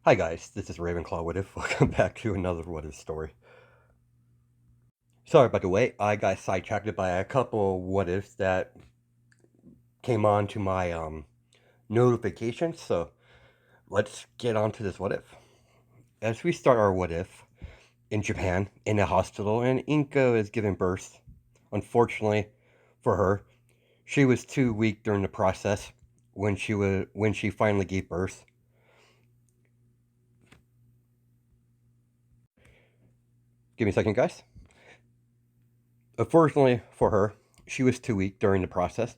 Hi guys, this is Ravenclaw What If. Welcome back to another What If story. Sorry about the wait, I got sidetracked by a couple What Ifs that came on to my notifications, so let's get on to this What If. As we start our What If, in Japan, in a hospital, and Inko is giving birth. Unfortunately for her, she was too weak during the process when she finally gave birth. Give me a second, guys. Unfortunately for her, she was too weak during the process.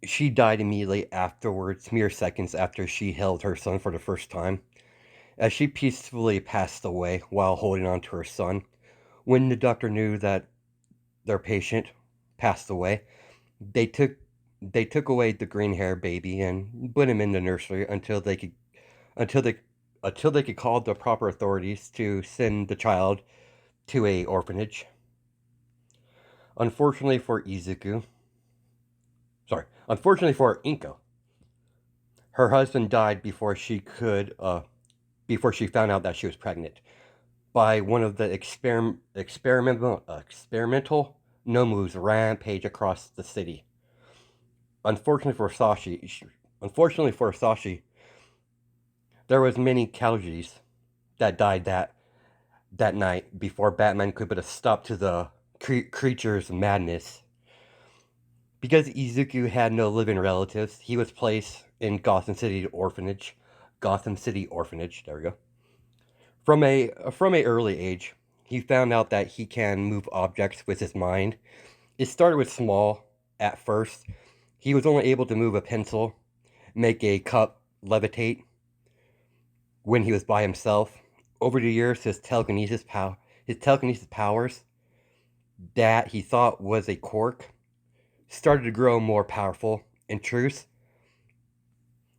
She died immediately afterwards, mere seconds after she held her son for the first time, as she peacefully passed away while holding on to her son. When the doctor knew that their patient passed away, they took they took away the green hair baby and put him in the nursery until they until they could call the proper authorities to send the child to a orphanage. Unfortunately for Izuku, unfortunately for Inko, her husband died before she found out that she was pregnant by one of the experimental Nomus rampage across the city. Unfortunately for unfortunately for Sashi, there was many casualties that died that night before Batman could put a stop to the creature's madness. Because Izuku had no living relatives, he was placed in Gotham City Orphanage. There we go. From a early age, he found out that he can move objects with his mind. It started with small at first. He was only able to move a pencil, make a cup levitate when he was by himself. Over the years, his telekinesis powers that he thought was a quirk started to grow more powerful. In truth,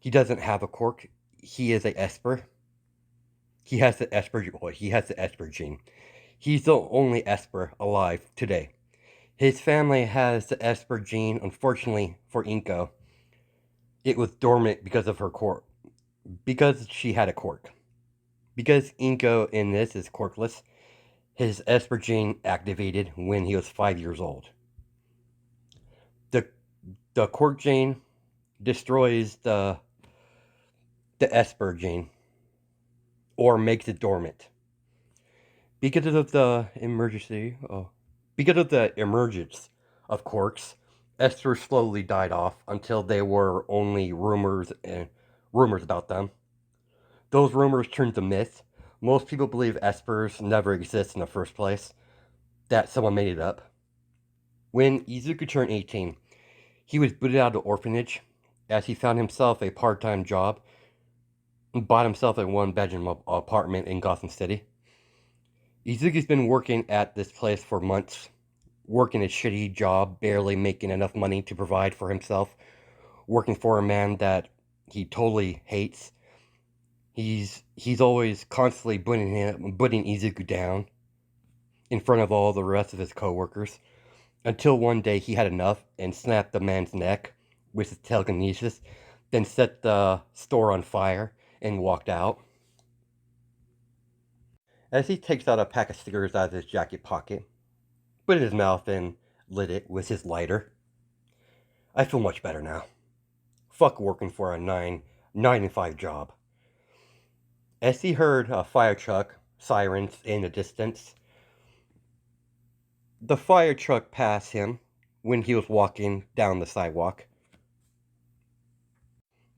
he doesn't have a quirk. He is a Esper. He has the Esper gene. He's the only Esper alive today. His family has the Esper gene. Unfortunately for Inko, it was dormant because of her quirk. Because she had a quirk. Because Inko in this is quirkless, his Esper gene activated when he was 5 years old. The the quirk gene destroys the Esper gene or makes it dormant. Because of the emergency, because of the emergence of quirks, Esper slowly died off until there were only rumors about them. Those rumors turned to myth. Most people believe Espers never exist in the first place, that someone made it up. When Izuku turned 18, he was booted out of the orphanage as he found himself a part-time job and bought himself a one-bedroom apartment in Gotham City. Izuku's been working at this place for months, working a shitty job, barely making enough money to provide for himself, working for a man that he totally hates. He's always constantly putting Izuku down in front of all the rest of his coworkers, until one day he had enough and snapped the man's neck with his telekinesis, then set the store on fire and walked out. As he takes out a pack of cigarettes out of his jacket pocket, put it in his mouth and lit it with his lighter. I feel much better now. Fuck working for a 9 to 5 job. As he heard a fire truck sirens in the distance, the fire truck passed him when he was walking down the sidewalk.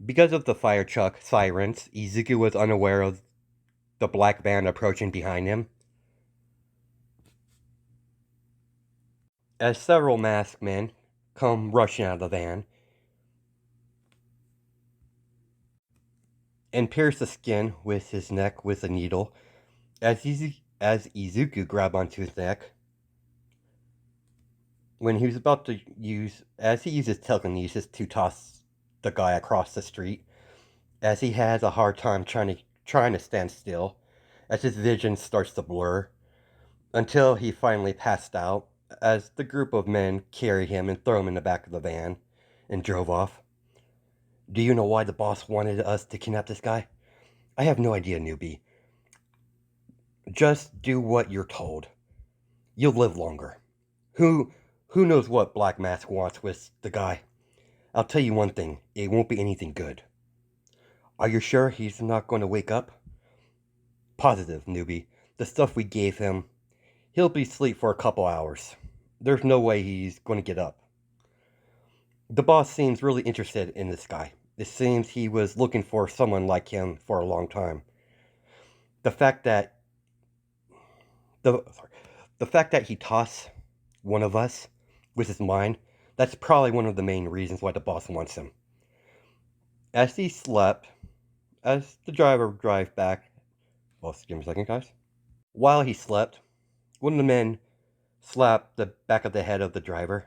Because of the fire truck sirens, Izuku was unaware of the black van approaching behind him. As several masked men come rushing out of the van and pierce the skin with his neck with a needle, as Izuku grabbed onto his neck, when he was about to as he uses telekinesis to toss the guy across the street, as he has a hard time trying to stand still, as his vision starts to blur, until he finally passed out, as the group of men carried him and threw him in the back of the van and drove off. Do you know why the boss wanted us to kidnap this guy? I have no idea, newbie. Just do what you're told. You'll live longer. Who who knows what Black Mask wants with the guy? I'll tell you one thing, it won't be anything good. Are you sure he's not going to wake up? Positive, newbie. The stuff we gave him, he'll be asleep for a couple hours. There's no way he's going to get up. The boss seems really interested in this guy. It seems he was looking for someone like him for a long time. The fact that the fact that he tossed one of us with his mind, that's probably one of the main reasons why the boss wants him. As he slept, as the driver drive back, well, give me a second, guys. While he slept, one of the men slapped the back of the head of the driver.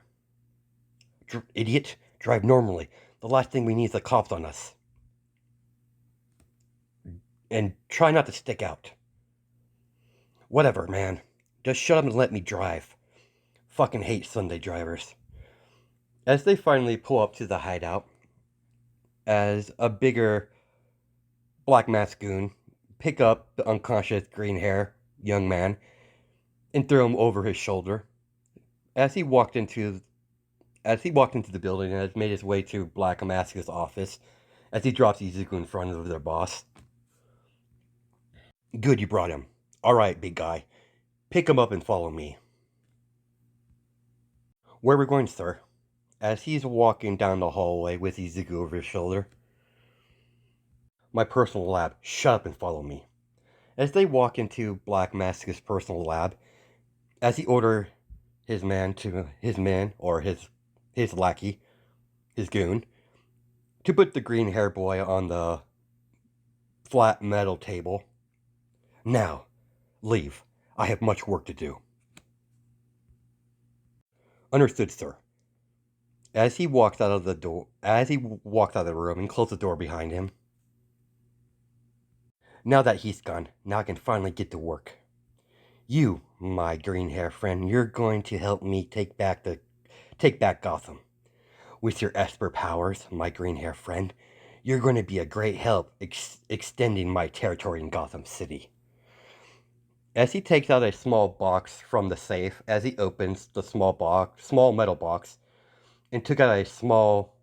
Idiot, drive normally. The last thing we need is the cops on us. And try not to stick out. Whatever, man. Just shut up and let me drive. Fucking hate Sunday drivers. As they finally pull up to the hideout, as a bigger Black Mask goon pick up the unconscious green hair young man and throw him over his shoulder. As he walked into the building and has made his way to Black Mask's office, as he drops Izuku in front of their boss. Good, you brought him. Alright, big guy. Pick him up and follow me. Where are we going, sir? As he's walking down the hallway with Izuku over his shoulder. My personal lab. Shut up and follow me. As they walk into Black Mask's personal lab, as he orders his lackey, his goon, to put the green hair boy on the flat metal table. Now, leave. I have much work to do. Understood, sir. As he walks out of the room and closes the door behind him. Now that he's gone, now I can finally get to work. You, my green hair friend, you're going to help me take back Gotham. With your Esper powers, my green hair friend, you're going to be a great help extending my territory in Gotham City. As he takes out a small box from the safe, as he opens the small metal box, and took out a small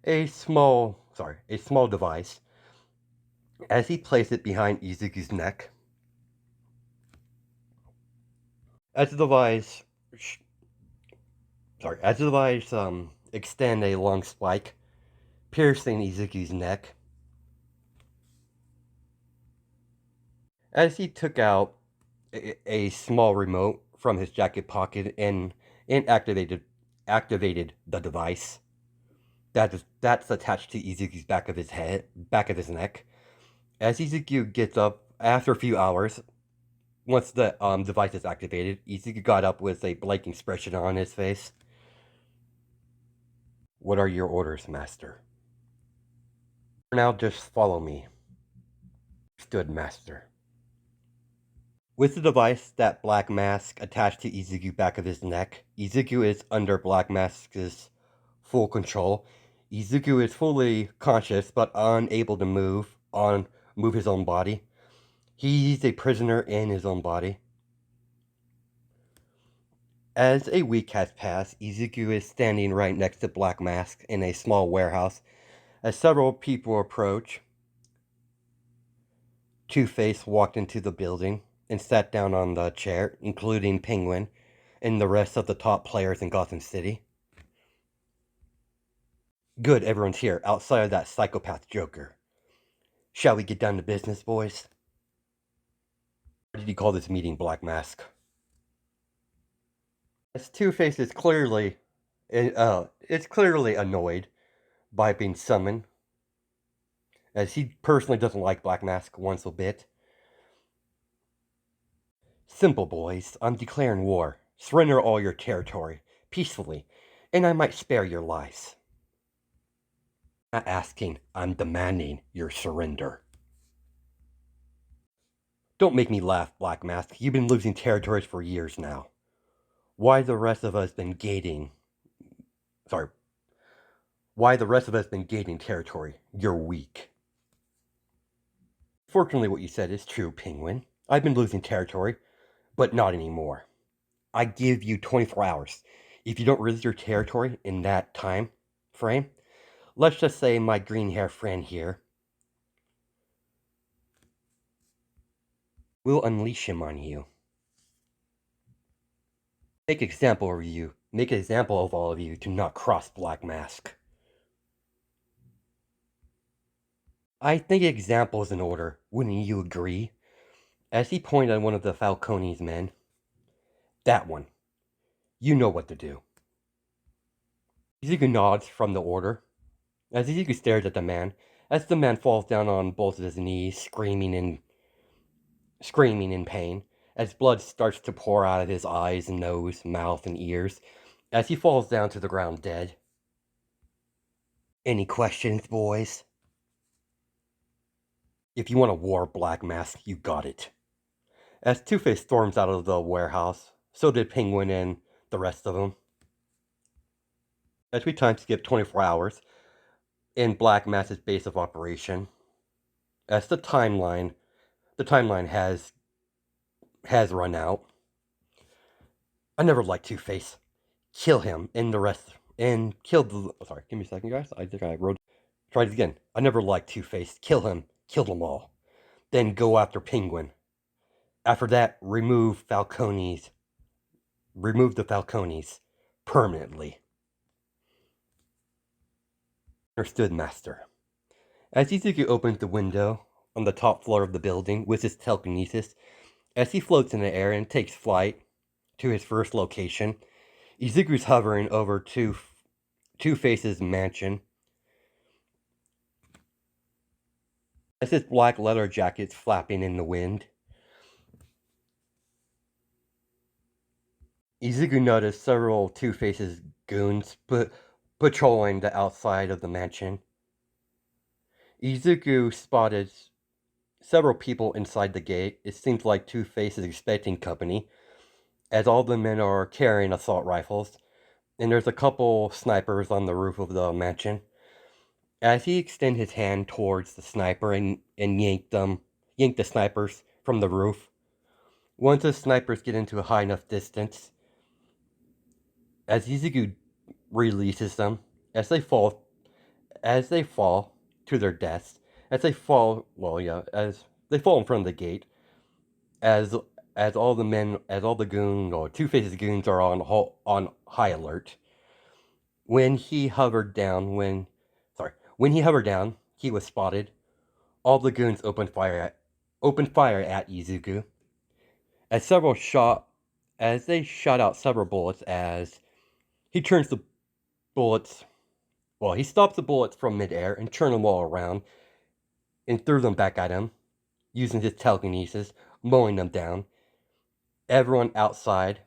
device, as he placed it behind Izuku's neck, as the device extend a long spike, piercing Izuku's neck. As he took out a small remote from his jacket pocket and activated the device that's attached to Izuku's back of his neck. As Izuku gets up after a few hours, once the device is activated, Izuku got up with a blank expression on his face. What are your orders, master? For now, just follow me. Stood, master. With the device that Black Mask attached to Izuku's back of his neck, Izuku is under Black Mask's full control. Izuku is fully conscious but unable to move his own body. He's a prisoner in his own body. As a week has passed, Izuku is standing right next to Black Mask in a small warehouse. As several people approach, Two-Face walked into the building and sat down on the chair, including Penguin and the rest of the top players in Gotham City. Good, everyone's here, outside of that psychopath Joker. Shall we get down to business, boys? Why did you call this meeting, Black Mask? As Two-Face is clearly annoyed by being summoned, as he personally doesn't like Black Mask one bit. Simple, boys. I'm declaring war. Surrender all your territory, peacefully, and I might spare your lives. I'm not asking, I'm demanding your surrender. Don't make me laugh, Black Mask. You've been losing territories for years now. Why the rest of us been Why the rest of us been gaining territory? You're weak. Fortunately, what you said is true, Penguin. I've been losing territory, but not anymore. I give you 24 hours. If you don't lose your territory in that time frame, let's just say my green hair friend here will unleash him on you. Make an example of you. Make an example of all of you to not cross Black Mask. I think example is in order. Wouldn't you agree? As he pointed at one of the Falcone's men. That one. You know what to do. Izuku nods from the order. As Izuku stares at the man, as the man falls down on both of his knees, screaming in pain, as blood starts to pour out of his eyes and nose, mouth, and ears, as he falls down to the ground dead. Any questions, boys? If you want a war, Black Mask, you got it. As Two-Face storms out of the warehouse, so did Penguin and the rest of them. As we time skip 24 hours in Black Mask's base of operation, as the timeline has run out. I never liked Two-Face. Kill him and the rest, and kill the. Oh, sorry, give me a second, guys. I think I wrote. Try it again. I never liked Two-Face. Kill him. Kill them all. Then go after Penguin. After that, remove the Falcones permanently. Understood, Master. As Izuku opens the window on the top floor of the building with his telekinesis, as he floats in the air and takes flight to his first location, Izuku's hovering over Two-Face's mansion. As his black leather jacket's flapping in the wind, Izuku noticed several Two-Face's goons patrolling the outside of the mansion. Izuku spotted several people inside the gate. It seems like Two-Face is expecting company, as all the men are carrying assault rifles, and there's a couple snipers on the roof of the mansion. As he extends his hand towards the sniper and yank the snipers from the roof, once the snipers get into a high enough distance, as Izuku releases them, as they fall to their deaths, as they fall in front of the gate, as all the goons or Two-Face's goons are on high alert. When he hovered down, he was spotted. All the goons opened fire at Izuku. As they shot out several bullets, as he turns the bullets, he stops the bullets from midair and turned them all around and threw them back at him, using his telekinesis, mowing them down. Everyone outside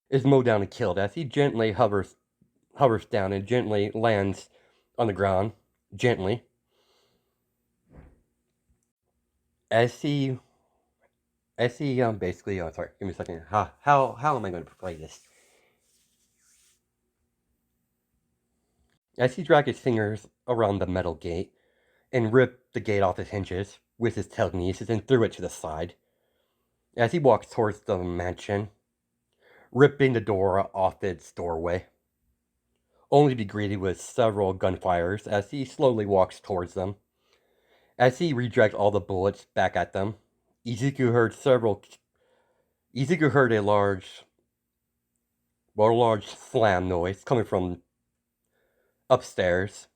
is mowed down and killed as he gently hovers down and gently lands on the ground, gently. As he basically, sorry, give me a second. How am I going to play this? As he dragged his fingers around the metal gate and ripped the gate off its hinges with his telekinesis and threw it to the side. As he walks towards the mansion, ripping the door off its doorway, only to be greeted with several gunfires as he slowly walks towards them. As he redirects all the bullets back at them, Izuku heard a large slam noise coming from upstairs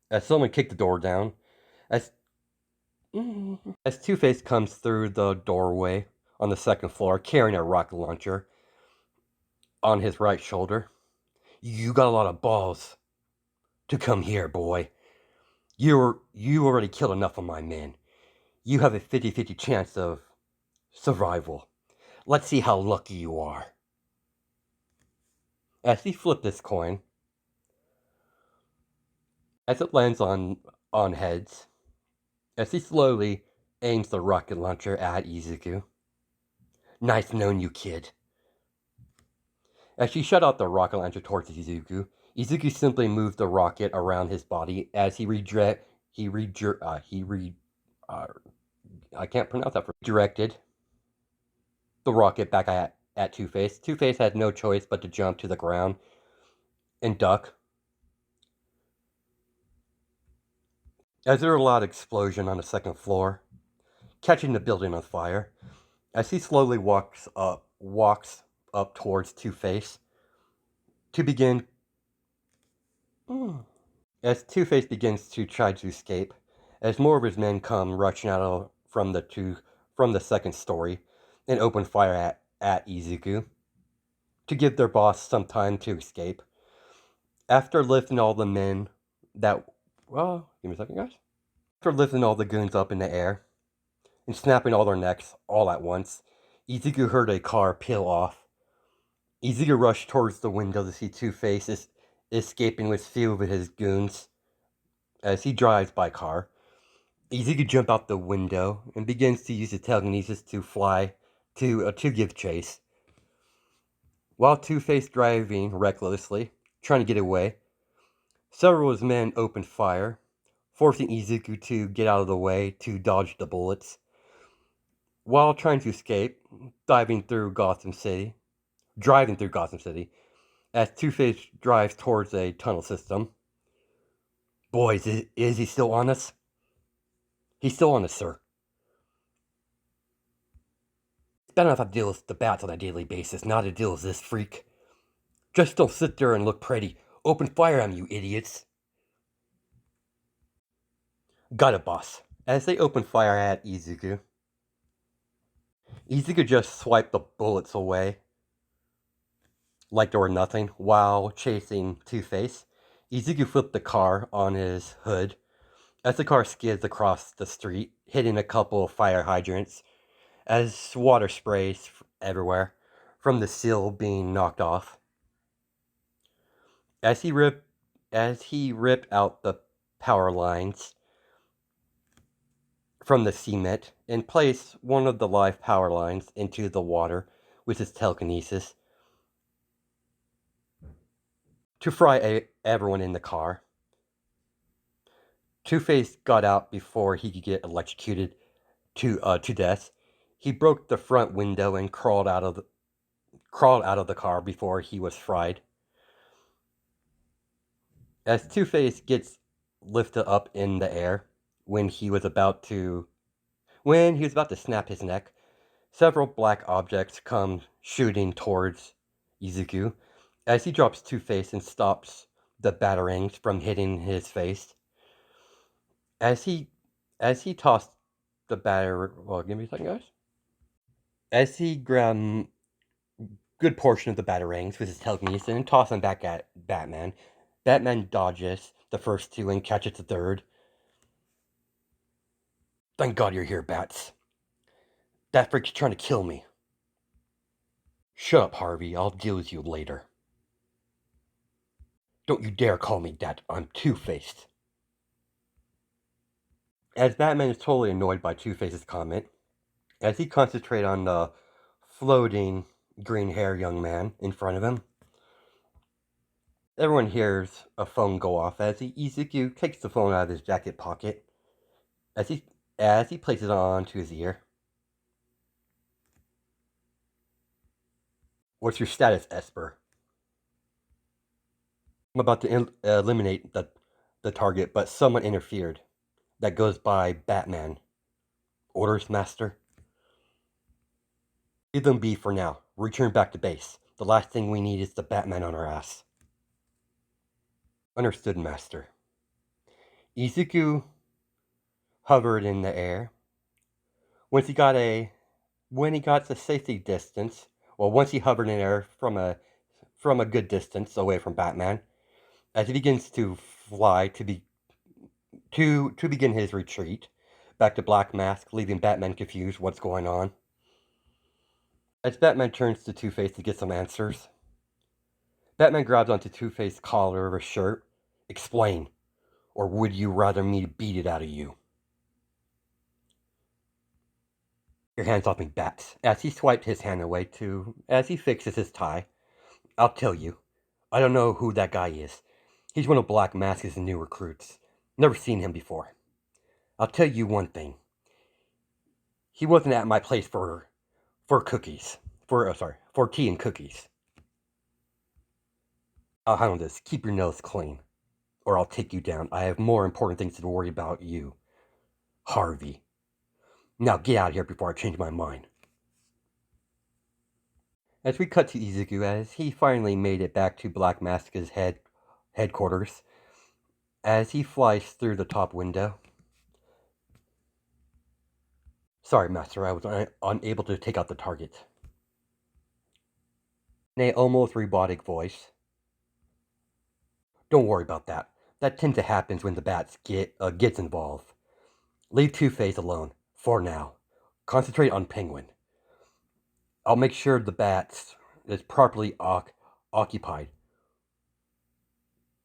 as someone kicked the door down. As Two-Face comes through the doorway on the second floor carrying a rocket launcher on his right shoulder. You got a lot of balls to come here, boy. You already killed enough of my men. You have a 50-50 chance of survival. Let's see how lucky you are. As he flipped this coin, as it lands on heads, as he slowly aims the rocket launcher at Izuku. Nice knowing you, kid. As she shot out the rocket launcher towards Izuku, Izuku simply moved the rocket around his body as uh, I can't pronounce that. Directed the rocket back at Two-Face. Two-Face had no choice but to jump to the ground and duck. As there was a loud explosion on the second floor, catching the building on fire, as he slowly walks up towards Two-Face to begin. As Two-Face begins to try to escape, as more of his men come rushing from the second story and open fire at Izuku to give their boss some time to escape. After lifting all the men that give me a second, guys. After lifting all the goons up in the air and snapping all their necks all at once, Izuku heard a car peel off. Izuku rushed towards the window to see Two-Face escaping with few of his goons as he drives by car. Izuku jumps out the window and begins to use his telekinesis to fly to give chase. While Two-Face driving recklessly, trying to get away, several of his men opened fire, forcing Izuku to get out of the way to dodge the bullets. While trying to escape, driving through Gotham City, as Two-Face drives towards a tunnel system. Boys, is he still on us? He's still on us, sir. It's bad enough I deal with the bats on a daily basis, not to deal with this freak. Just don't sit there and look pretty. Open fire on you, idiots. Got it, boss. As they open fire at Izuku, Izuku just swiped the bullets away like they were nothing while chasing Two-Face. Izuku flipped the car on his hood as the car skids across the street, hitting a couple of fire hydrants as water sprays everywhere from the seal being knocked off. As he ripped out the power lines from the cement and placed one of the live power lines into the water with his telekinesis to fry everyone in the car. Two-Face got out before he could get electrocuted to death. He broke the front window and crawled out of the car before he was fried. As Two-Face gets lifted up in the air when he was about to snap his neck, several black objects come shooting towards Izuku as he drops Two-Face and stops the batarangs from hitting his face. As he tossed the give me a second, guys. As he grabbed good portion of the batarangs with his telekinesis and tossed them back at Batman, Batman dodges the first two and catches the third. Thank God you're here, Bats. That freak's trying to kill me. Shut up, Harvey. I'll deal with you later. Don't you dare call me that. I'm Two-Faced. As Batman is totally annoyed by Two-Face's comment, as he concentrates on the floating green-haired young man in front of him, everyone hears a phone go off as Izuku takes the phone out of his jacket pocket as he places it onto his ear. What's your status, Esper? I'm about to eliminate the target, but someone interfered. That goes by Batman. Orders, Master? Leave them be for now. Return back to base. The last thing we need is the Batman on our ass. Understood, Master. Izuku hovered in the air. Once he got to safety distance, once he hovered in air from a good distance away from Batman, as he begins to fly to begin his retreat back to Black Mask, leaving Batman confused what's going on. As Batman turns to Two-Face to get some answers, Batman grabs onto Two-Face's collar of his shirt. Explain, or would you rather me beat it out of you? Your hands off me, Bats. As he swiped his hand away as he fixes his tie, I'll tell you. I don't know who that guy is. He's one of Black Mask's new recruits. Never seen him before. I'll tell you one thing. He wasn't at my place for cookies. For tea and cookies. I'll handle this. Keep your nose clean, or I'll take you down. I have more important things to worry about you, Harvey. Now get out of here before I change my mind. As we cut to Izuku, as he finally made it back to Black Mask's headquarters, as he flies through the top window. Sorry, Master, I was unable to take out the target. In a almost robotic voice. Don't worry about that. That tends to happen when the bats gets involved. Leave Two-Face alone, for now. Concentrate on Penguin. I'll make sure the bats is properly occupied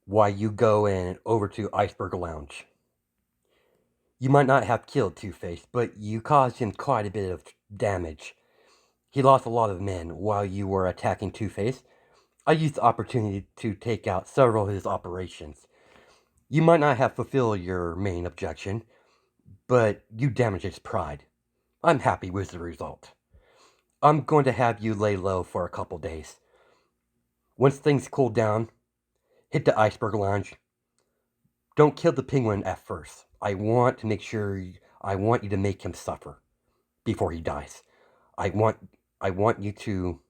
while you go in over to Iceberg Lounge. You might not have killed Two-Face, but you caused him quite a bit of damage. He lost a lot of men while you were attacking Two-Face. I used the opportunity to take out several of his operations. You might not have fulfilled your main objection, but you damaged his pride. I'm happy with the result. I'm going to have you lay low for a couple days. Once things cool down, hit the Iceberg Lounge. Don't kill the penguin at first. I want you to make him suffer before he dies. I want you to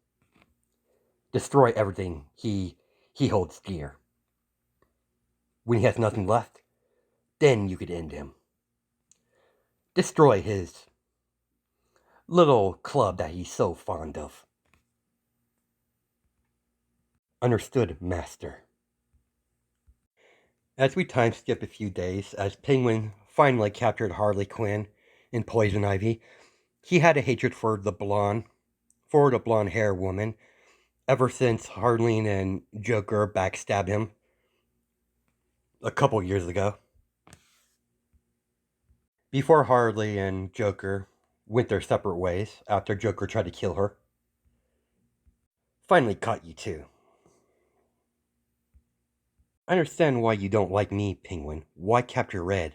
destroy everything he holds dear. When he has nothing left, then you could end him. Destroy his little club that he's so fond of. Understood, Master. As we time skip a few days, as Penguin finally captured Harley Quinn in Poison Ivy, he had a hatred for the blonde hair woman, ever since Harley and Joker backstabbed him a couple years ago. Before Harley and Joker went their separate ways after Joker tried to kill her. Finally caught you too. I understand why you don't like me, Penguin. Why capture Red?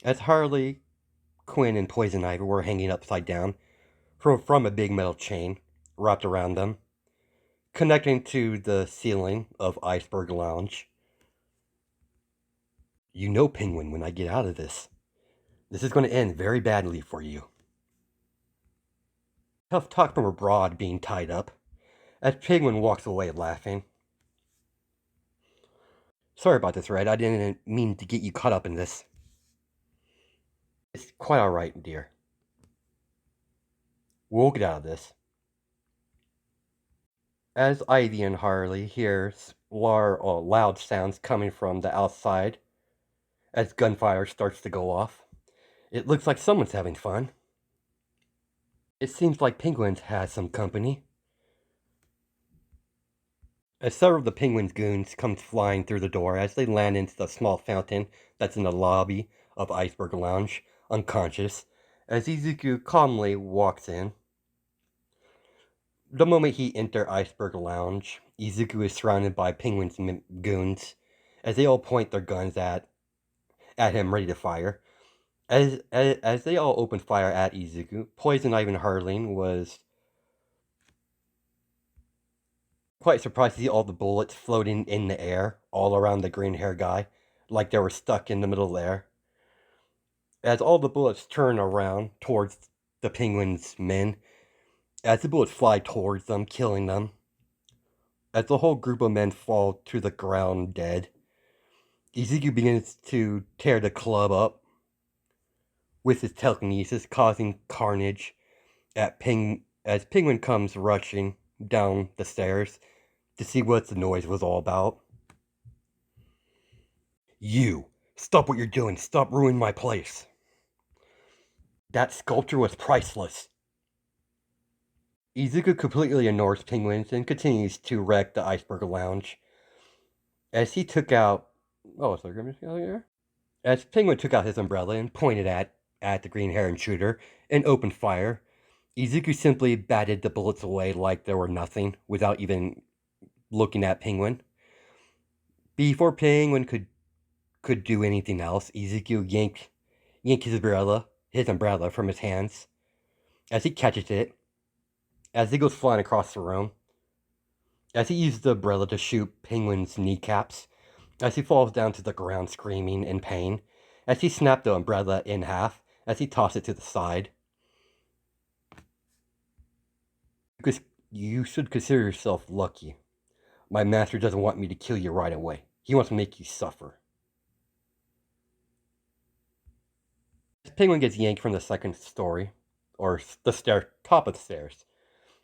As Harley, Quinn, and Poison Ivy were hanging upside down from a big metal chain wrapped around them, connecting to the ceiling of Iceberg Lounge. You know, Penguin, when I get out of this is going to end very badly for you. Tough talk from abroad being tied up, as Penguin walks away laughing. Sorry about this, Red. I didn't mean to get you caught up in this. It's quite alright, dear. We'll get out of this. As Ivy and Harley hear loud sounds coming from the outside, as gunfire starts to go off, it looks like someone's having fun. It seems like Penguin has some company. As several of the Penguin's goons come flying through the door as they land into the small fountain that's in the lobby of Iceberg Lounge, unconscious, as Izuku calmly walks in. The moment he enters Iceberg Lounge, Izuku is surrounded by Penguin's goons, as they all point their guns at him ready to fire. As they all open fire at Izuku, Poison Ivy and Harley was quite surprised to see all the bullets floating in the air all around the green hair guy, like they were stuck in the middle there. As all the bullets turn around towards the Penguin's men, as the bullets fly towards them, killing them, as the whole group of men fall to the ground dead, Izuku begins to tear the club up with his telekinesis, causing carnage as Penguin comes rushing down the stairs to see what the noise was all about. You! Stop what you're doing! Stop ruining my place! That sculpture was priceless! Izuku completely ignores Penguins and continues to wreck the Iceberg Lounge. As he took out... Oh, sorry, as Penguin took out his umbrella and pointed at the green hair intruder and opened fire, Izuku simply batted the bullets away like they were nothing without even looking at Penguin. Before Penguin could do anything else, Izuku yanked his umbrella from his hands. As he catches it, as he goes flying across the room, as he uses the umbrella to shoot Penguin's kneecaps, as he falls down to the ground screaming in pain, as he snapped the umbrella in half, as he tossed it to the side. Because you should consider yourself lucky. My master doesn't want me to kill you right away. He wants to make you suffer. As Penguin gets yanked from the second story, or the top of the stairs,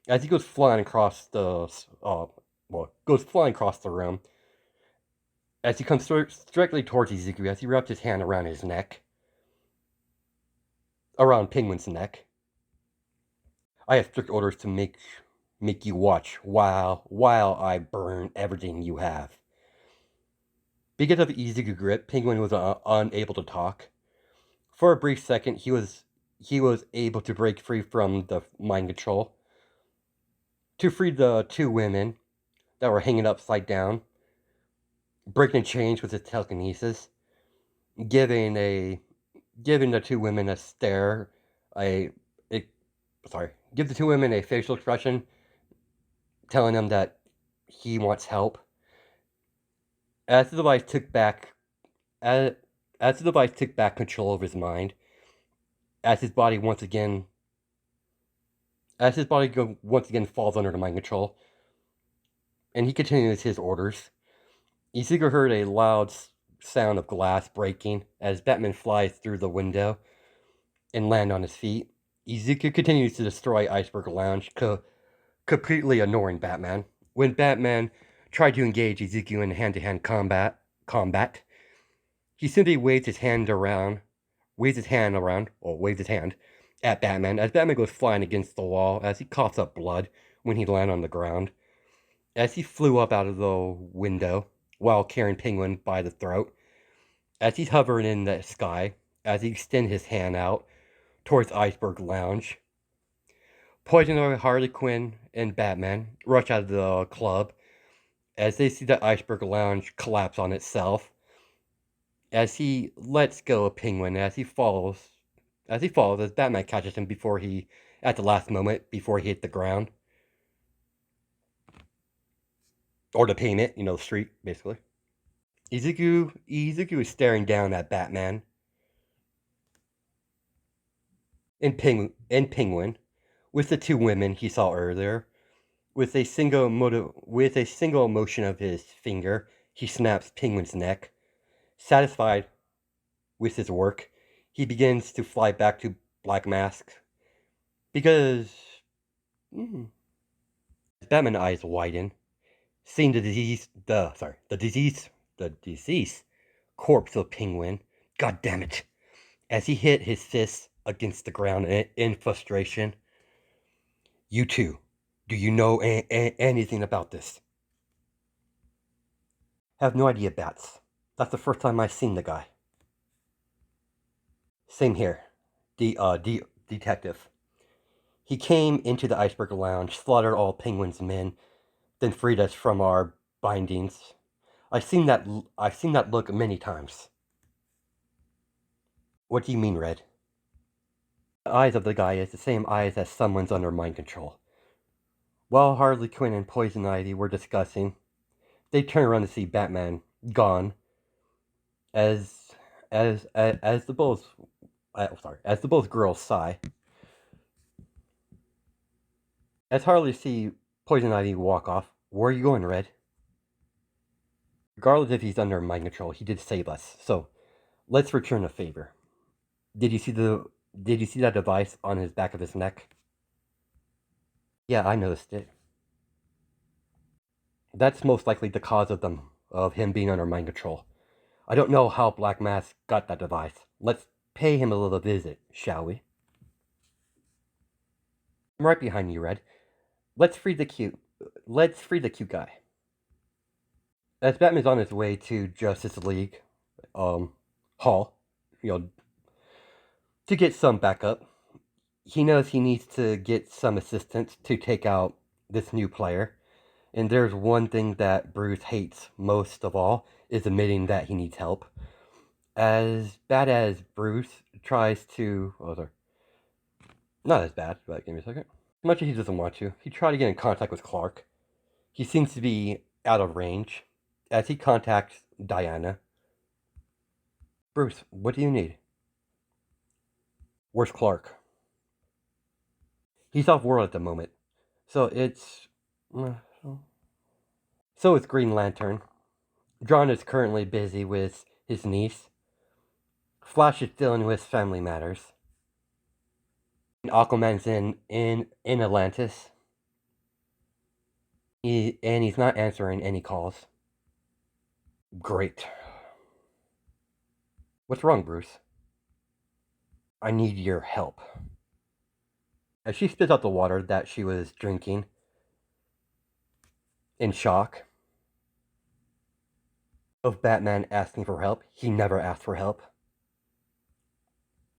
as he goes flying across goes flying across the room, as he comes directly towards Izuku, as he wraps his hand around his neck, around Penguin's neck. I have strict orders to make you watch while I burn everything you have. Because of Izuku grip, Penguin was unable to talk. For a brief second, he was able to break free from the mind control, to free the two women that were hanging upside down, breaking a chains with his telekinesis, giving the two women a stare, give the two women a facial expression, telling them that he wants help. As the device took back, as the device took back control of his mind, as his body once again falls under the mind control, and he continues his orders. Izuku heard a loud sound of glass breaking as Batman flies through the window and land on his feet. Izuku continues to destroy Iceberg Lounge, completely ignoring Batman. When Batman tried to engage Izuku in hand-to-hand combat, he simply waves his hand at Batman as Batman goes flying against the wall as he coughs up blood when he lands on the ground. As he flew up out of the window while carrying Penguin by the throat, as he's hovering in the sky, as he extends his hand out towards Iceberg Lounge. Poison Ivy, Harley Quinn, and Batman rush out of the club as they see the Iceberg Lounge collapse on itself. As he lets go of Penguin, as Batman catches him at the last moment, before he hit the ground. Or the pavement, the street, basically. Izuku is staring down at Batman and Penguin with the two women he saw earlier. With a single motion of his finger, he snaps Penguin's neck. Satisfied with his work, he begins to fly back to Black Mask because Batman's eyes widen, seeing the deceased corpse of Penguin. God damn it! As he hit his fists against the ground in frustration. You two, do you know anything about this? Have no idea, Bats. That's the first time I've seen the guy. Same here. Detective. He came into the Iceberg Lounge, slaughtered all Penguin's men, then freed us from our bindings. I've seen that look many times. What do you mean, Red? The eyes of the guy is the same eyes as someone's under mind control. While Harley Quinn and Poison Ivy were discussing, they turned around to see Batman gone. As the both girls sigh. As Harley see Poison Ivy walk off, where are you going, Red? Regardless if he's under mind control, he did save us. So let's return a favor. Did you see that device on his back of his neck? Yeah, I noticed it. That's most likely the cause of him being under mind control. I don't know how Black Mask got that device. Let's pay him a little visit, shall we? I'm right behind you, Red. Let's free the cute guy. As Batman's on his way to Justice League Hall, to get some backup, he knows he needs to get some assistance to take out this new player. And there's one thing that Bruce hates most of all is admitting that he needs help. As bad as Bruce tries to, oh, sorry, not as bad, but give me a second. As much as he doesn't want to, he tried to get in contact with Clark. He seems to be out of range. As he contacts Diana, Bruce, what do you need? Where's Clark? He's off world at the moment. So it's. So is Green Lantern. John is currently busy with his niece. Flash is dealing with family matters. And Aquaman's in Atlantis. He's not answering any calls. Great. What's wrong, Bruce? I need your help. As she spits out the water that she was drinking, in shock of Batman asking for help, he never asked for help.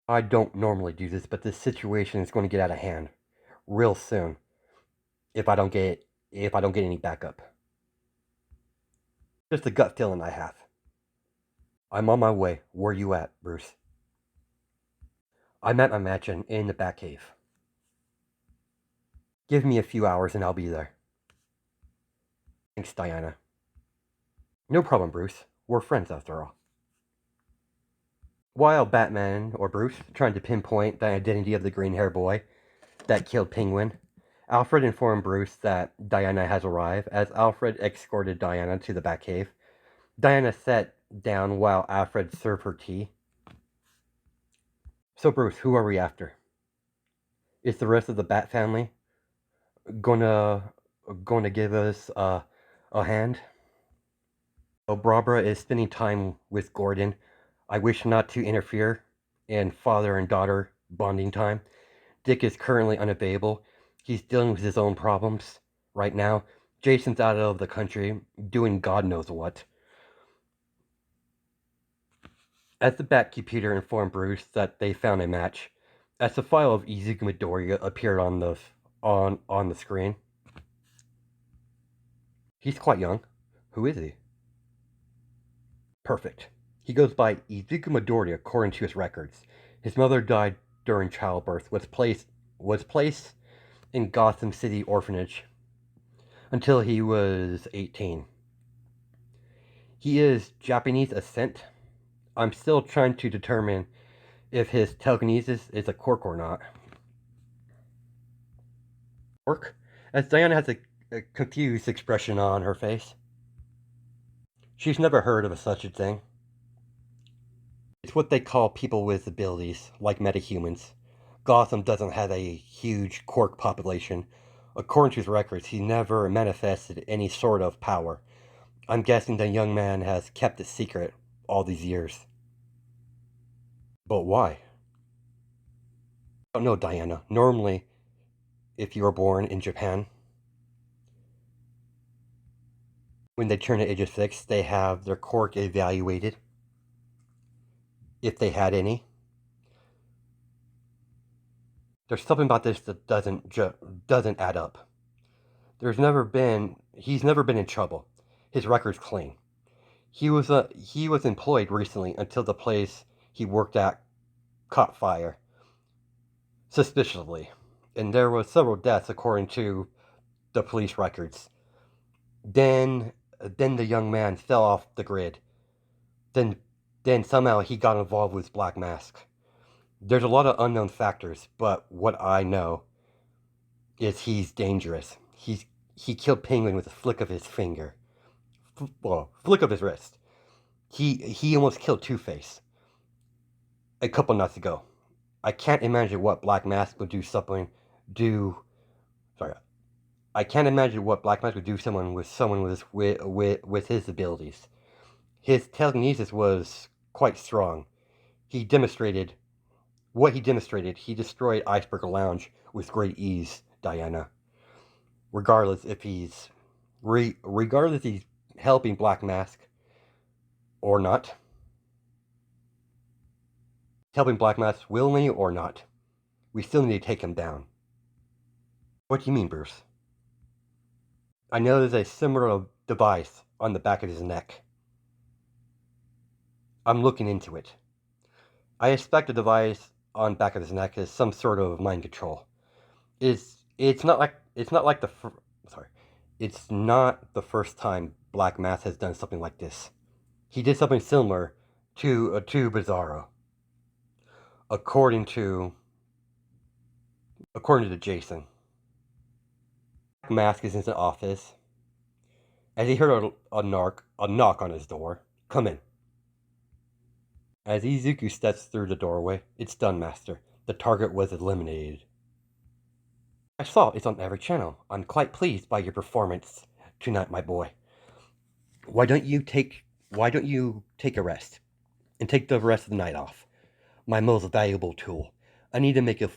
I don't normally do this, but this situation is going to get out of hand real soon if I don't get any backup. Just a gut feeling I have. I'm on my way. Where you at, Bruce? I'm at my mansion in the Batcave. Give me a few hours and I'll be there. Thanks, Diana. No problem, Bruce. We're friends after all. While Batman, or Bruce, trying to pinpoint the identity of the green-haired boy that killed Penguin, Alfred informed Bruce that Diana has arrived. As Alfred escorted Diana to the Batcave, Diana sat down while Alfred served her tea. So, Bruce, who are we after? Is the rest of the Bat family gonna give us a hand? So Barbara is spending time with Gordon. I wish not to interfere in father and daughter bonding time. Dick is currently unavailable. He's dealing with his own problems right now. Jason's out of the country doing God knows what. As the Bat computer informed Bruce that they found a match, as the file of Izuku Midoriya appeared on the screen. He's quite young. Who is he? Perfect. He goes by Izuku Midoriya according to his records. His mother died during childbirth, was placed in Gotham City orphanage until he was 18. He is Japanese ascent. I'm still trying to determine if his telekinesis is a quirk or not. Quirk? As Diana has a confused expression on her face. She's never heard of such a thing. It's what they call people with abilities, like metahumans. Gotham doesn't have a huge quirk population. According to his records, he never manifested any sort of power. I'm guessing the young man has kept it secret all these years. But why? I don't know, Diana. Normally, if you were born in Japan, when they turn the age of 6, they have their quirk evaluated, if they had any. There's something about this that doesn't add up. He's never been in trouble. His record's clean. He was employed recently until the place he worked at caught fire, suspiciously, and there were several deaths according to the police records. Then the young man fell off the grid. Then somehow he got involved with Black Mask. There's a lot of unknown factors, but what I know is he's dangerous. He killed Penguin with a flick of his finger. Well, flick of his wrist. He almost killed Two-Face a couple nights ago. I can't imagine what Black Mask would do I can't imagine what Black Mask would do someone with his abilities. His telekinesis was quite strong. He demonstrated what he demonstrated. He destroyed Iceberg Lounge with great ease, Diana. Regardless if he's helping Black Mask or not. Helping Black Mask willingly or not. We still need to take him down. What do you mean, Bruce? I noticed a similar device on the back of his neck. I'm looking into it. I expect the device on the back of his neck is some sort of mind control. It's not like sorry, it's not the first time Black Mask has done something like this. He did something similar to Bizarro. According to Jason, Black Mask is in the office as he heard a knock on his door. Come in. As Izuku steps through the doorway, it's done, Master. The target was eliminated. I saw it's on every channel. I'm quite pleased by your performance tonight, my boy. Why don't you take a rest and take the rest of the night off? My most valuable tool. I need to make a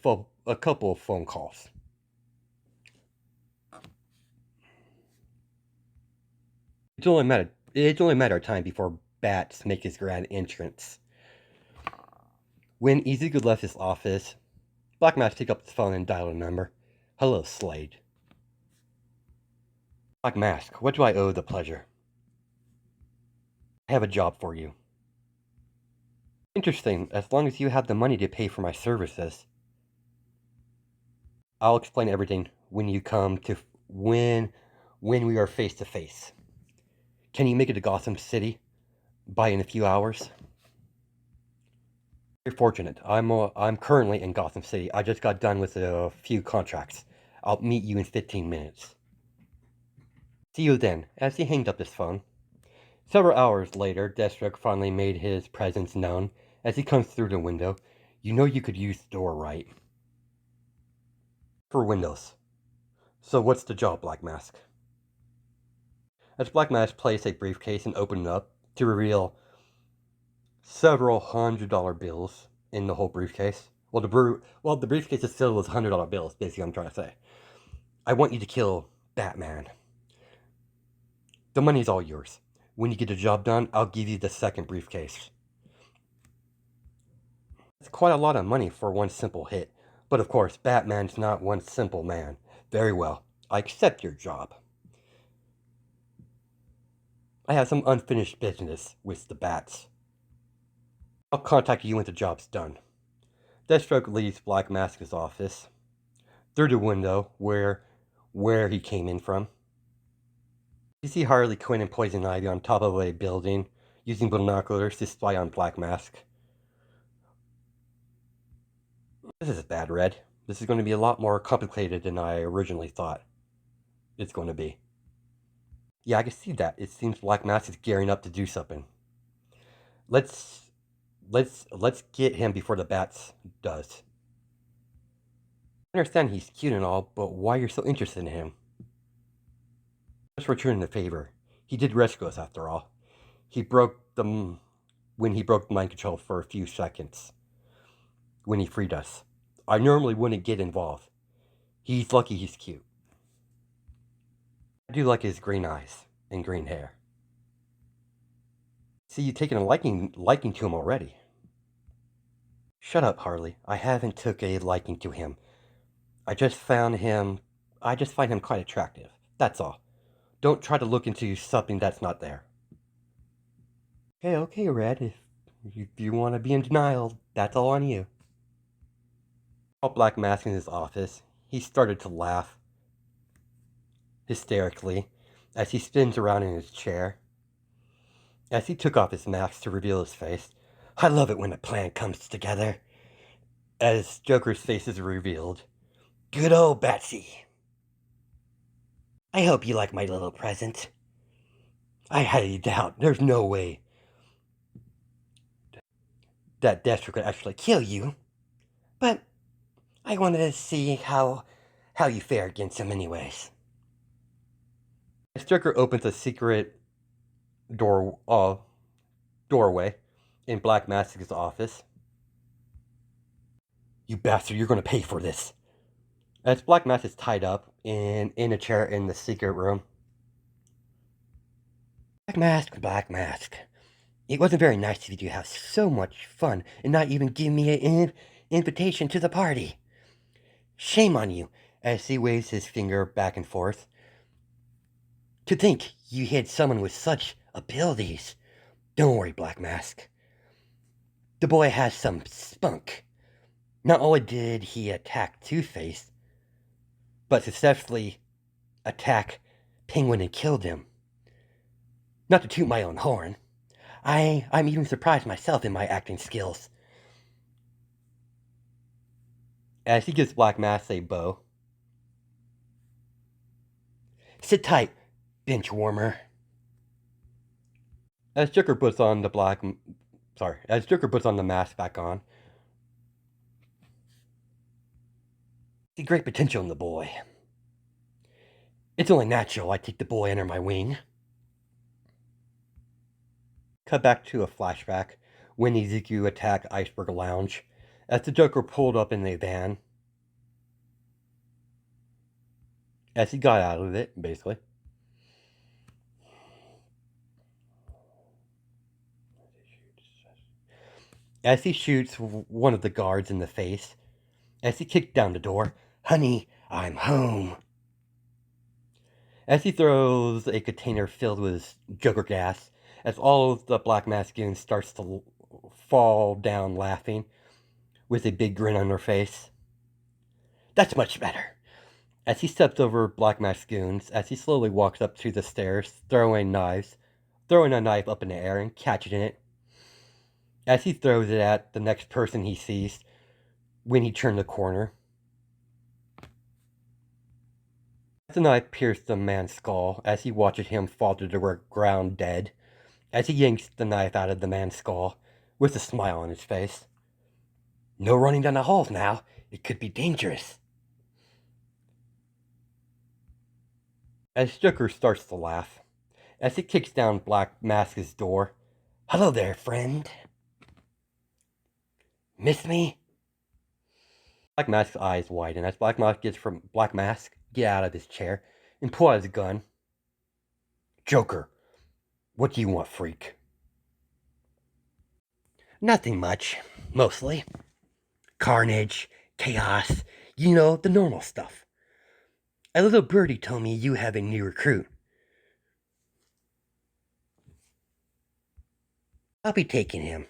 couple of phone calls. It's only a matter of time before Bats make his grand entrance. When Izuku left his office, Black Mask picked up his phone and dialed a number. Hello, Slade. Black Mask, what do I owe the pleasure? I have a job for you. Interesting, as long as you have the money to pay for my services. I'll explain everything when we are face to face. Can you make it to Gotham City in a few hours? You're fortunate. I'm currently in Gotham City. I just got done with a few contracts. I'll meet you in 15 minutes. See you then. As he hanged up his phone. Several hours later, Deathstroke finally made his presence known as he comes through the window. You know you could use the door, right? For windows. So what's the job, Black Mask? As Black Mask placed a briefcase and opened it up to reveal several $100 bills in the whole briefcase. Well, the briefcase is filled with $100 bills, basically I'm trying to say. I want you to kill Batman. The money's all yours. When you get the job done, I'll give you the second briefcase. It's quite a lot of money for one simple hit. But of course, Batman's not one simple man. Very well, I accept your job. I have some unfinished business with the Bats. I'll contact you when the job's done. Deathstroke leaves Black Mask's office. Through the window where he came in from. You see Harley, Quinn, and Poison Ivy on top of a building, using binoculars to spy on Black Mask. This is bad, Red. This is going to be a lot more complicated than I originally thought it's going to be. Yeah, I can see that. It seems Black Mask is gearing up to do something. Let's get him before the Bats does. I understand he's cute and all, but why you're so interested in him? Just returning the favor. He did rescue us after all. When he broke mind control for a few seconds. When he freed us. I normally wouldn't get involved. He's lucky he's cute. I do like his green eyes and green hair. See, you've taken a liking to him already. Shut up, Harley. I haven't took a liking to him. I just find him quite attractive. That's all. Don't try to look into something that's not there. Okay, Red. If you want to be in denial, that's all on you. While Black Mask in his office, he started to laugh hysterically as he spins around in his chair. As he took off his mask to reveal his face. I love it when a plan comes together. As Joker's face is revealed. Good old Batsy. I hope you like my little present. I highly doubt there's no way that Deathstroke could actually kill you. But I wanted to see how you fare against him anyways. Joker opens a secret doorway in Black Mask's office. You bastard, you're going to pay for this. As Black Mask is tied up in a chair in the secret room. Black Mask. It wasn't very nice of you to have so much fun and not even give me an invitation to the party. Shame on you, as he waves his finger back and forth. To think you hit someone with such abilities. Don't worry, Black Mask. The boy has some spunk. Not only did he attack Two-Face, but successfully attack Penguin and killed him. Not to toot my own horn, I'm even surprised myself in my acting skills. As he gives Black Mask a bow. Sit tight, bench warmer. As Joker puts on the mask back on, see great potential in the boy. It's only natural I take the boy under my wing. Cut back to a flashback when Izuku attacked Iceberg Lounge as the Joker pulled up in a van. As he got out of it, basically. As he shoots one of the guards in the face, as he kicked down the door, "Honey, I'm home." As he throws a container filled with Joker gas, as all of the Black Mask goons starts to fall down laughing, with a big grin on their face. That's much better. As he steps over Black Mask goons, as he slowly walks up to the stairs, throwing a knife up in the air and catching it. As he throws it at the next person he sees when he turned the corner. As the knife pierced the man's skull, as he watches him fall to the ground dead, as he yanks the knife out of the man's skull, with a smile on his face. No running down the halls now. It could be dangerous. As Joker starts to laugh, as he kicks down Black Mask's door. "Hello there, friend. Miss me?" Black Mask's eyes widen as Black Mask get out of his chair and pull out his gun. "Joker, what do you want, freak?" "Nothing much. Mostly carnage, chaos, the normal stuff. A little birdie told me you have a new recruit. I'll be taking him.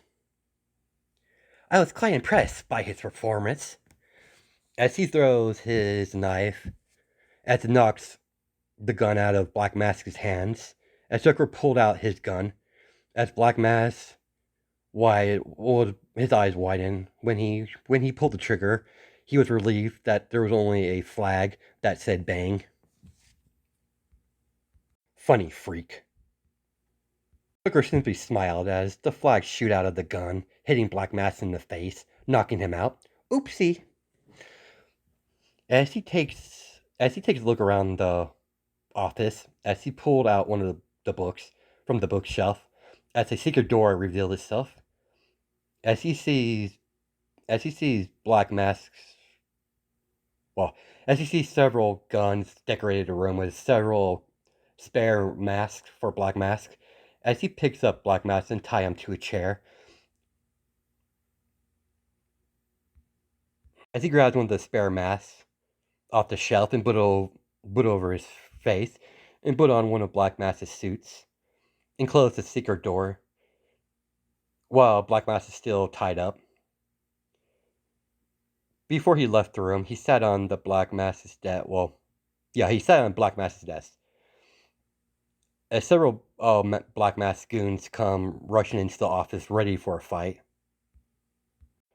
I was quite impressed by his performance." As he throws his knife, as it knocks the gun out of Black Mask's hands, as Joker pulled out his gun, as Black Mask his eyes widened when he pulled the trigger. He was relieved that there was only a flag that said bang. "Funny freak." Joker simply smiled as the flags shoot out of the gun, hitting Black Mask in the face, knocking him out. "Oopsie." As he takes a look around the office, as he pulled out one of the books from the bookshelf, as a secret door revealed itself, as he sees Black Mask's as he sees several guns decorated a room with several spare masks for Black Mask, as he picks up Black Mask and tie him to a chair. As he grabs one of the spare masks off the shelf and put over his face, and put on one of Black Mask's suits, and close the secret door, while Black Mask is still tied up. Before he left the room, he sat on the Black Mask's desk. He sat on Black Mask's desk. As several Black Mask goons come rushing into the office ready for a fight.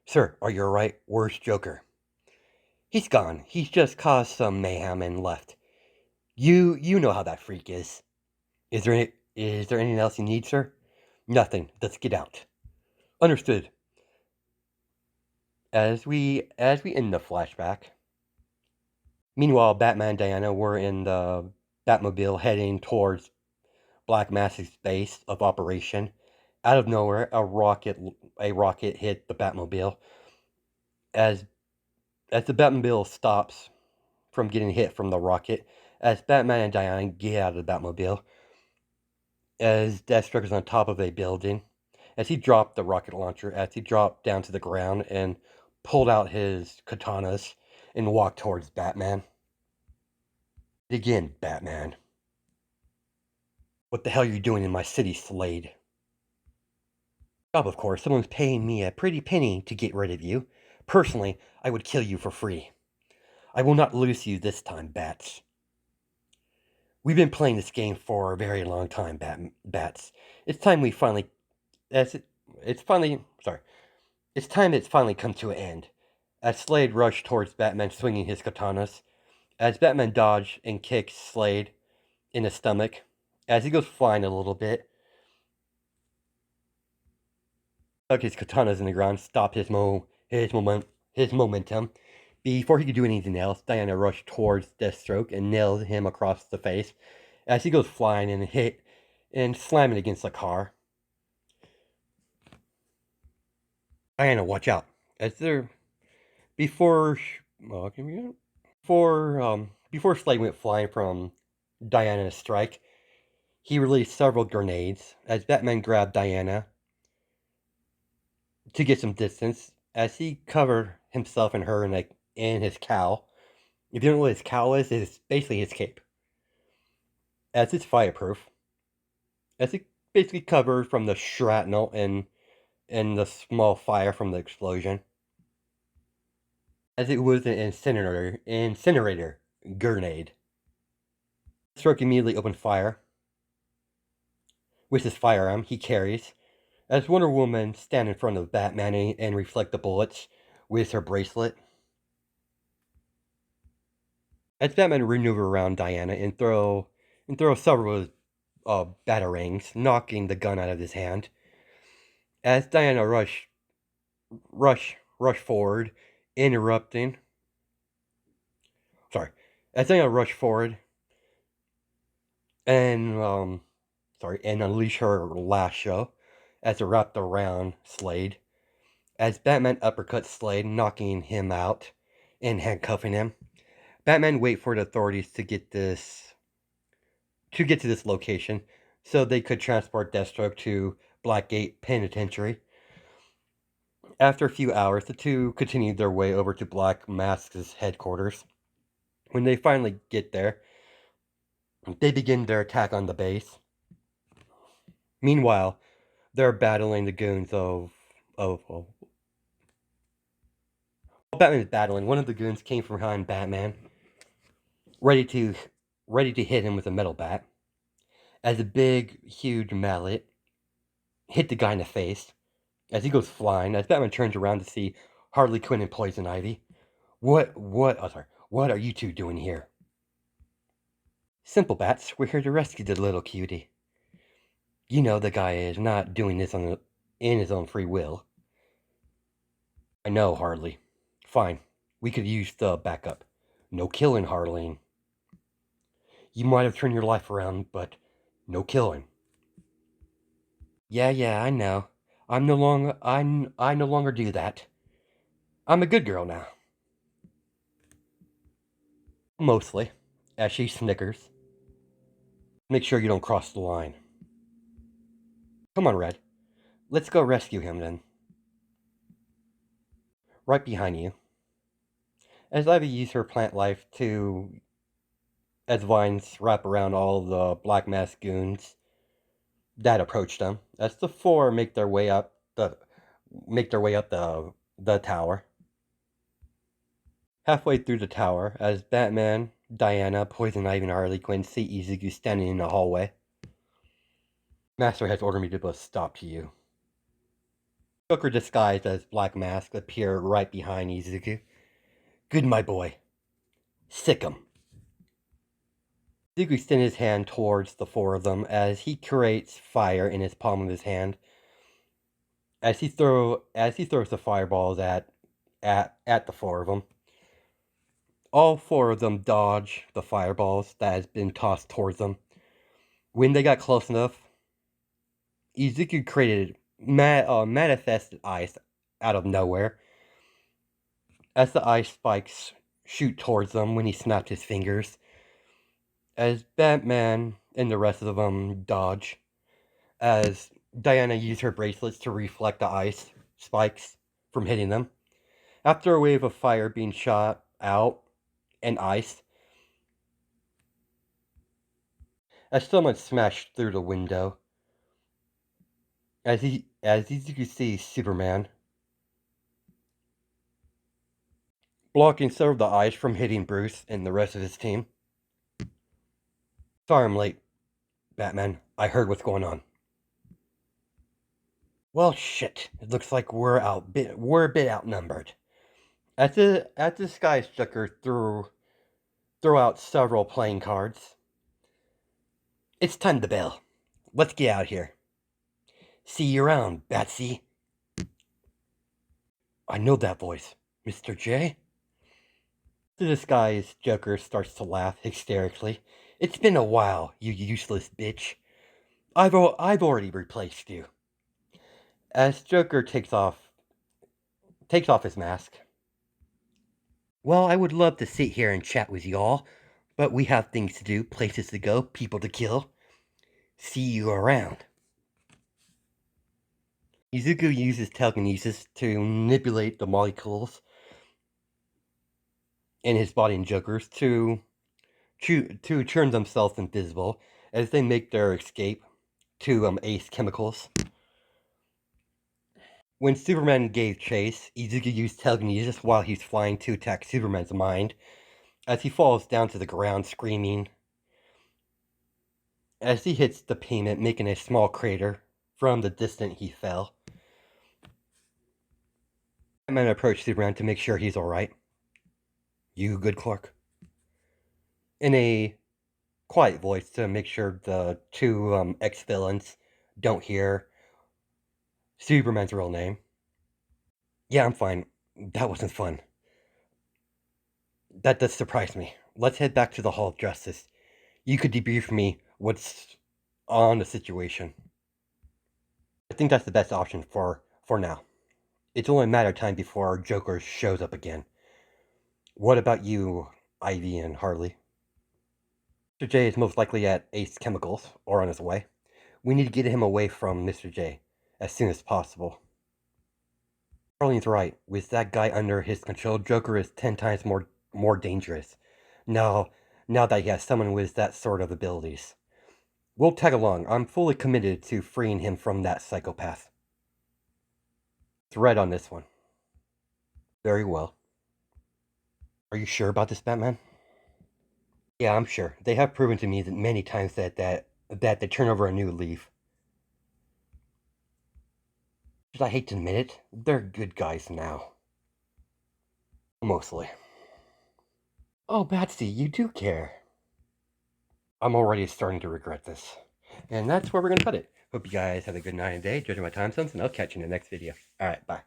"Sir, are you alright? Where's Joker?" "He's gone. He's just caused some mayhem and left. You know how that freak is. Is there anything else you need, sir?" "Nothing. Let's get out." "Understood." As we end the flashback. Meanwhile, Batman and Diana were in the Batmobile heading towards Black Mask's base of operation. Out of nowhere, a rocket hit the Batmobile. As the Batmobile stops from getting hit from the rocket, as Batman and Diana get out of the Batmobile, as Deathstroke is on top of a building, as he dropped the rocket launcher, as he dropped down to the ground and pulled out his katanas and walked towards Batman. "Again, Batman." What the hell are you doing in my city, Slade? Job, of course. Someone's paying me a pretty penny to get rid of you. Personally, I would kill you for free. I will not lose you this time, Bats. We've been playing this game for a very long time, Bats. It's time we finally... As it, it's finally... Sorry. It's time it's finally come to an end. As Slade rushed towards Batman swinging his katanas, as Batman dodged and kicked Slade in the stomach, as he goes flying a little bit, dug his katanas in the ground, stopped his momentum. Before he could do anything else, Diana rushed towards Deathstroke and nailed him across the face as he goes flying and hit and slamming against the car. Diana, watch out! As there before, well, before Slade went flying from Diana's strike, he released several grenades as Batman grabbed Diana to get some distance as he covered himself and her in his cowl. If you don't know what his cowl is, it's basically his cape. As it's fireproof, as it basically covered from the shrapnel and the small fire from the explosion. As it was an incinerator grenade. Stroke immediately opened fire with his firearm he carries, as Wonder Woman stand in front of Batman and reflect the bullets with her bracelet. As Batman maneuver around Diana and throw several batarangs, knocking the gun out of his hand. As Diana rush forward, interrupting. Sorry, as Diana rush forward and and unleash her lasso as it wrapped around Slade. As Batman uppercuts Slade, knocking him out and handcuffing him. Batman wait for the authorities to get to this location so they could transport Deathstroke to Blackgate Penitentiary. After a few hours, the two continued their way over to Black Mask's headquarters. When they finally get there, they begin their attack on the base. Meanwhile, they're battling the goons while Batman is battling, one of the goons came from behind Batman, ready to hit him with a metal bat. As a big, huge mallet hit the guy in the face, as he goes flying, as Batman turns around to see Harley Quinn and Poison Ivy. What are you two doing here? Simple, Bats. We're here to rescue the little cutie. You know the guy is not doing this in his own free will. I know, Harley. Fine. We could use the backup. No killing, Harleen. You might have turned your life around, but no killing. Yeah, I know. I no longer do that. I'm a good girl now. Mostly. As she snickers. Make sure you don't cross the line. Come on, Red. Let's go rescue him then. Right behind you. As Ivy used her plant life as vines wrap around all the Black Mask goons that approached them, as the four make their way up the tower. Halfway through the tower, as Batman, Diana, Poison Ivy, and Harley Quinn see Izuku standing in the hallway. Master has ordered me to put a stop to you. Joker disguised as Black Mask appear right behind Izuku. Good, my boy. Sick 'em. Izuku extends his hand towards the four of them as he creates fire in his palm of his hand. As he throws the fireballs at the four of them. All four of them dodge the fireballs that has been tossed towards them. When they got close enough, Izuku created manifested ice out of nowhere. As the ice spikes shoot towards them when he snapped his fingers. As Batman and the rest of them dodge. As Diana used her bracelets to reflect the ice spikes from hitting them. After a wave of fire being shot out and ice, as someone smashed through the window. As you can see, Superman blocking several of the eyes from hitting Bruce and the rest of his team. Sorry I'm late, Batman. I heard what's going on. Well, shit. It looks like we're a bit outnumbered. As the Sky Strucker threw out several playing cards. It's time to bail. Let's get out of here. See you around, Batsy. I know that voice. Mr. J? The disguised Joker starts to laugh hysterically. It's been a while, you useless bitch. I've already replaced you. As Joker takes off his mask. Well, I would love to sit here and chat with y'all, but we have things to do, places to go, people to kill. See you around. Izuku uses telekinesis to manipulate the molecules in his body and Joker's to turn themselves invisible as they make their escape to Ace Chemicals. When Superman gave chase, Izuku used telekinesis while he's flying to attack Superman's mind, as he falls down to the ground screaming. As he hits the pavement, making a small crater from the distance he fell. Batman approached Superman to make sure he's alright. You good, Clark? In a quiet voice to make sure the two ex-villains don't hear Superman's real name. Yeah, I'm fine. That wasn't fun. That does surprise me. Let's head back to the Hall of Justice. You could debrief me what's on the situation. I think that's the best option for now. It's only a matter of time before Joker shows up again. What about you, Ivy and Harley? Mr. J is most likely at Ace Chemicals, or on his way. We need to get him away from Mr. J as soon as possible. Harley's right. With that guy under his control, Joker is 10 times more dangerous. Now that he has someone with that sort of abilities. We'll tag along. I'm fully committed to freeing him from that psychopath. It's right on this one. Very well. Are you sure about this, Batman? Yeah, I'm sure. They have proven to me that many times that they turn over a new leaf. I hate to admit it, they're good guys now. Mostly. Oh, Batsy, you do care. I'm already starting to regret this. And that's where we're going to cut it. Hope you guys have a good night and day, judging my time zones, and I'll catch you in the next video. Alright, bye.